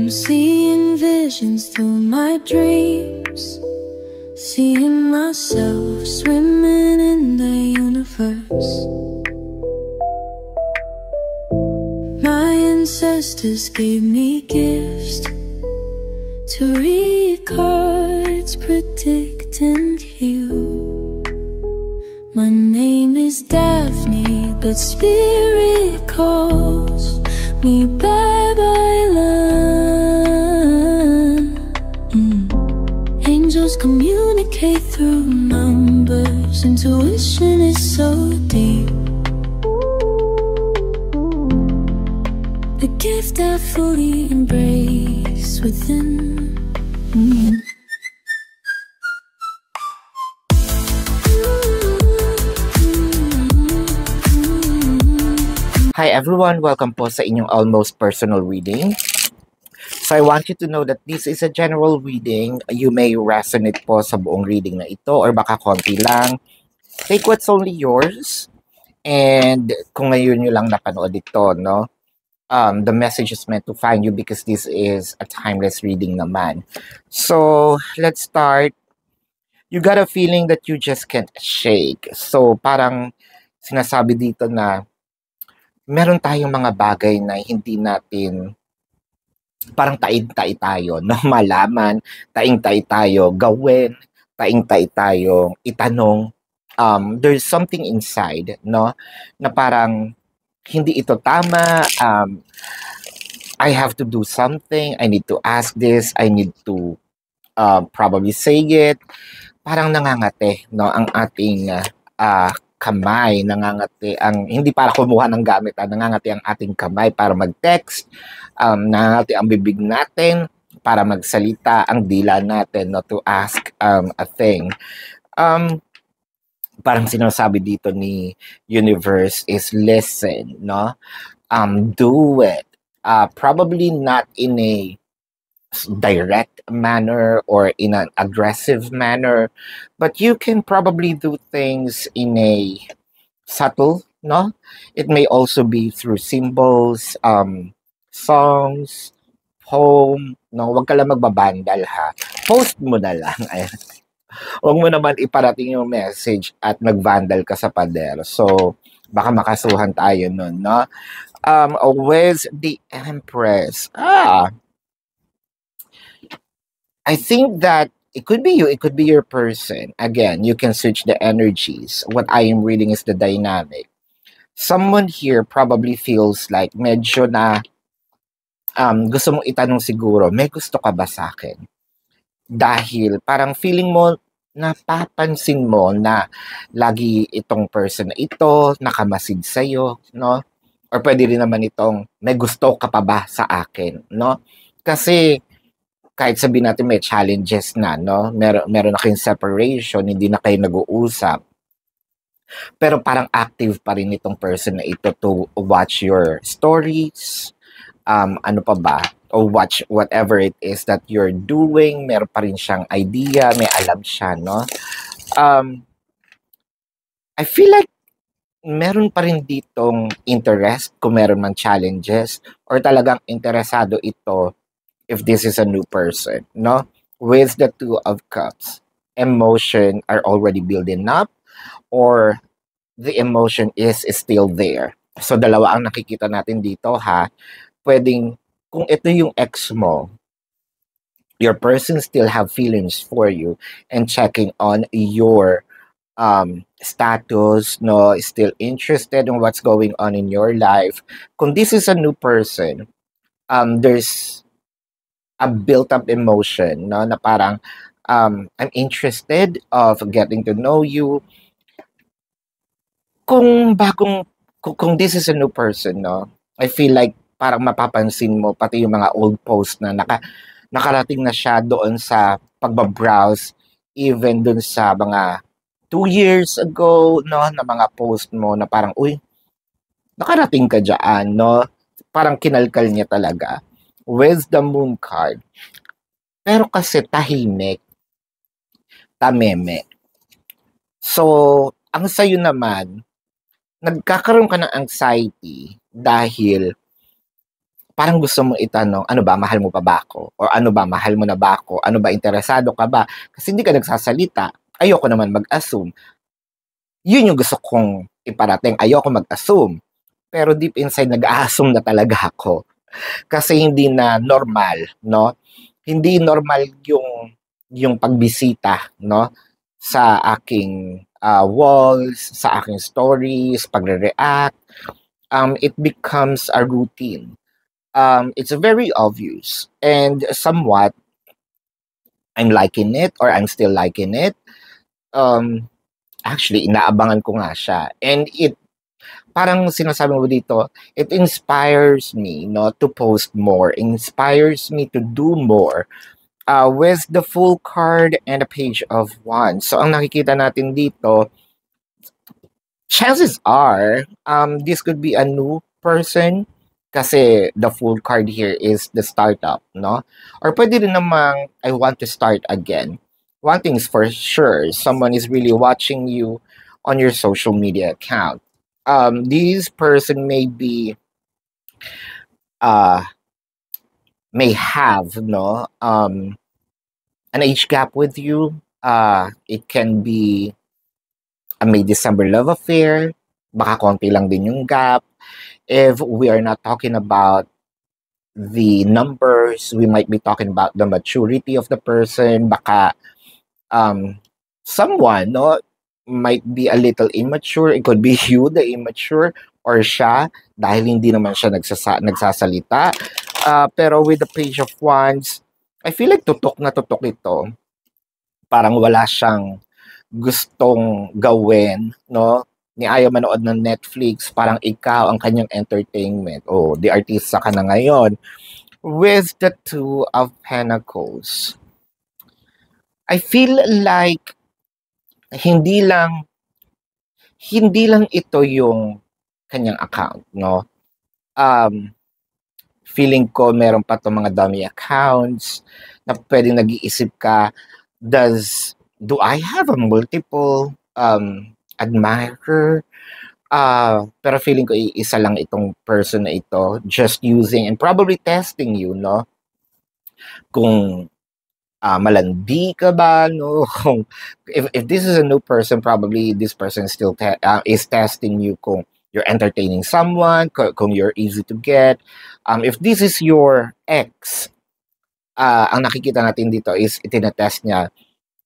I'm seeing visions through my dreams, seeing myself swimming in the universe. My ancestors gave me gifts to read cards, predict and heal. My name is Daphne, but spirit calls me bye-bye love. Angels communicate through numbers. Intuition is so deep. The gift I fully embrace within. Hi everyone, welcome po sa inyong almost personal reading. So I want you to know that this is a general reading. You may resonate po sa buong reading na ito or baka konti lang. Take what's only yours. And kung ngayon nyo lang napanood ito, no? The message is meant to find you because this is a timeless reading naman. So let's start. You got a feeling that you just can't shake. So parang sinasabi dito na meron tayong mga bagay na hindi natin parang taing-tai tayo, no? Malaman, taing-tai tayo, gawin, taing-tai tayo, itanong. There's something inside, no? Na parang hindi ito tama. I have to do something. I need to ask this. I need to probably say it. Parang nangangate, no? Ang ating kamay, nangangati ang hindi para kumuha ng gamit, nangangati ang ating kamay para mag-text, nangangati ang bibig natin para magsalita, ang dila natin, no, to ask a thing. Parang sinasabi dito ni universe is listen, no? Do it. Probably not in a direct manner or in an aggressive manner, but you can probably do things in a subtle, no? It may also be through symbols, songs, poem, no? Huwag ka lang magbabandal, ha? Post mo na lang. Huwag mo naman iparating yung message at nag-vandal ka sa pader. So, baka makasuhan tayo nun, no? With the Empress. I think that it could be you, it could be your person. Again, you can switch the energies. What I am reading is the dynamic. Someone here probably feels like medyo na gusto mong itanong siguro, may gusto ka ba sa akin? Dahil parang feeling mo, napapansin mo na lagi itong person na ito, nakamasid sa'yo, no? Or pwede rin naman itong, may gusto ka pa ba sa akin, no? Kasi, kahit sabihin natin may challenges na, no? Meron na kayong separation, hindi na kayo nag-uusap. Pero parang active pa rin itong person na ito to watch your stories, ano pa ba? O watch whatever it is that you're doing. Meron pa rin siyang idea, may alam siya, no? I feel like meron pa rin ditong interest kung meron man challenges or talagang interesado ito if this is a new person, no? With the Two of Cups, emotion are already building up or the emotion is still there. So, dalawa ang nakikita natin dito, ha? Pwedeng, kung ito yung ex mo, your person still have feelings for you and checking on your status, no? Still interested in what's going on in your life. Kung this is a new person, there's a built-up emotion, no? Na parang, I'm interested of getting to know you. Kung this is a new person, no? I feel like parang mapapansin mo pati yung mga old post na nakarating na siya doon sa pagbabrowse, even doon sa mga 2 years ago, no? Na mga post mo na parang, uy, nakarating ka dyan, no? Parang kinalkal niya talaga. With the Moon card. Pero kasi tahimik, tameme. So, ang sayo naman, nagkakaroon ka ng anxiety dahil parang gusto mong itanong, ano ba, mahal mo pa ba ako? Or ano ba, mahal mo na ba ako? Ano ba, interesado ka ba? Kasi hindi ka nagsasalita. Ayoko naman mag-assume. Yun yung gusto kong iparating. Ayoko mag-assume. Pero deep inside, nag-a-assume na talaga ako. Kasi hindi na normal, no? Hindi normal yung pagbisita, no? Sa aking walls, sa aking stories, pagre-react. It becomes a routine. It's very obvious and somewhat I'm liking it or I'm still liking it. Um, Actually, inaabangan ko nga siya. And parang sinasabi mo dito, it inspires me, no, to post more, inspires me to do more with the full card and a page of one. So, ang nakikita natin dito, chances are, this could be a new person kasi the full card here is the startup, no? Or pwede rin namang, I want to start again. One thing is for sure, someone is really watching you on your social media account. This person uh, may have, no, an age gap with you. It can be a May December love affair. Baka konti lang din yung gap. If we are not talking about the numbers, we might be talking about the maturity of the person. Baka someone, no, might be a little immature. It could be you, the immature, or siya, dahil hindi naman siya nagsasalita. Pero with the page of wands, I feel like tutok na tutok ito. Parang wala siyang gustong gawin, no? Ni ayaw manood ng Netflix, parang ikaw ang kanyang entertainment. Oh, the artista ka na ngayon. With the Two of Pentacles, I feel like hindi lang ito yung kanyang account, no? Feeling ko meron pa tong mga dummy accounts na pwedeng nag-iisip ka, do I have a multiple admirer? Pero feeling ko isa lang itong person na ito, just using and probably testing you, no? Kung malandi ka ba, no? if this is a new person, probably this person still is testing you kung you're entertaining someone, kung you're easy to get. If this is your ex, ang nakikita natin dito is itinetest niya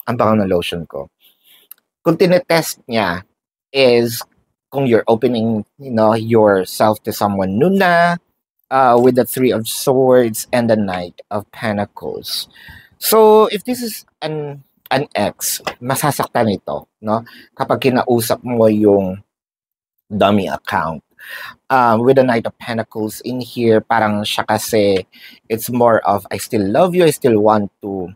ang bango ng lotion ko. Kung tinetest niya is kung you're opening, yourself to someone new na, with the Three of Swords and the Knight of Pentacles. So, if this is an ex, masasaktan ito, no? Kapag kinausap mo yung dummy account. With the Knight of Pentacles in here, parang siya kasi, it's more of, I still love you, I still want to,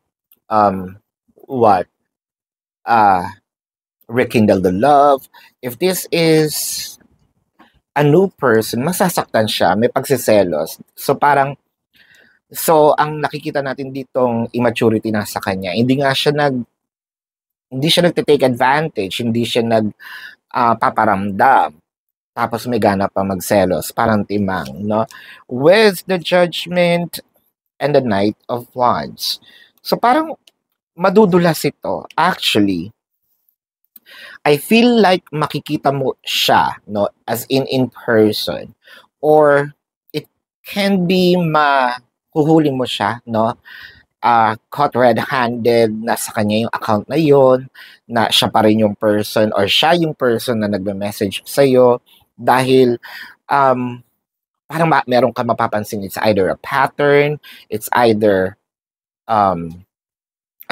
rekindle the love. If this is a new person, masasaktan siya, may pagsiselos. So parang, ang nakikita natin ditong immaturity na sa kanya, hindi siya nagte-take advantage, hindi siya paparamdam. Tapos may gana pa magselos, parang timang, no? With the Judgment and the Knight of Wands. So parang madudulas ito. Actually, I feel like makikita mo siya, no, as in person. Or it can be mahuhuli mo siya, no? Caught red-handed na sa kanya yung account na yon, na siya pa rin yung person or siya yung person na nagme-message sa'yo dahil parang meron ka mapapansin, it's either a pattern, it's either a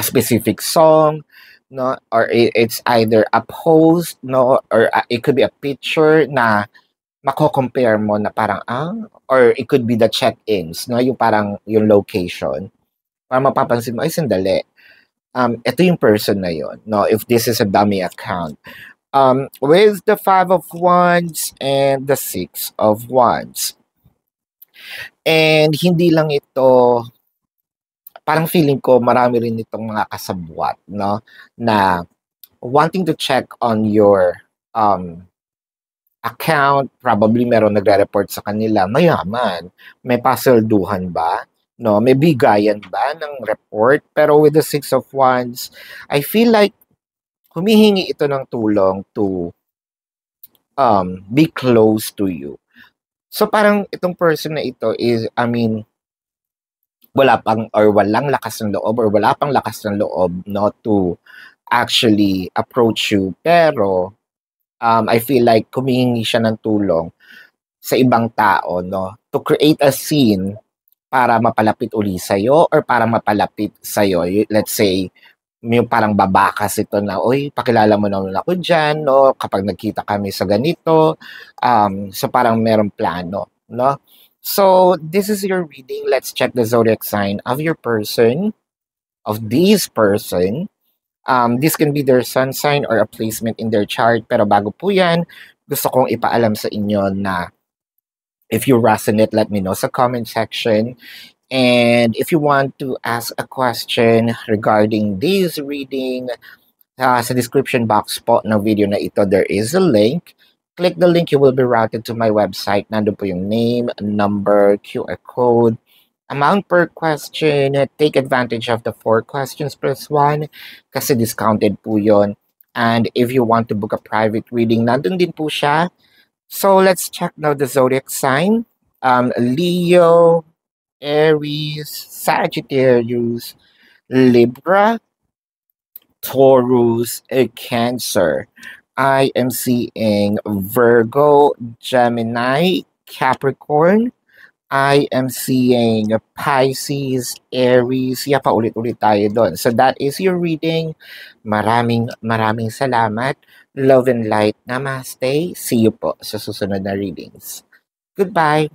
specific song, no, or it's either a post, no, or it could be a picture na mako-compare mo na parang or it could be the check-ins, no, yung parang yung location. Para mapapansin mo, ay sandali, ito yung person na yon, no, if this is a dummy account. With the Five of Wands and the Six of Wands. And hindi lang ito, parang feeling ko marami rin itong mga kasabwat, no, na wanting to check on your account, probably meron nagre-report sa kanila, mayaman. May pasilduhan ba? No, may bigayan ba ng report? Pero with the Six of Wands, I feel like humihingi ito ng tulong to be close to you. So parang itong person na ito is, I mean, walang lakas ng loob or wala pang lakas ng loob not to actually approach you. Pero I feel like humihingi siya ng tulong sa ibang tao, no? To create a scene para mapalapit uli sa'yo or para mapalapit sa'yo. Let's say, yung parang babakas ito na, uy, pakilala mo naman ako dyan, no? Kapag nagkita kami sa ganito. So parang merong plano, no? So this is your reading. Let's check the zodiac sign of your person, of this person. This can be their sun sign or a placement in their chart. Pero bago po yan, gusto kong ipaalam sa inyo na if you resonate, let me know sa comment section. And if you want to ask a question regarding this reading, sa description box po ng video na ito, there is a link. Click the link, you will be routed to my website. Nandun po yung name, number, QR code, amount per question. Take advantage of the 4 questions plus 1 kasi discounted po yun. And if you want to book a private reading, nandun din po siya. So let's check now the zodiac sign. Leo, Aries, Sagittarius, Libra, Taurus, Cancer. I am seeing Virgo, Gemini, Capricorn. I am seeing Pisces, Aries. Yeah, paulit-ulit tayo doon. So that is your reading. Maraming salamat. Love and light. Namaste. See you po sa susunod na readings. Goodbye.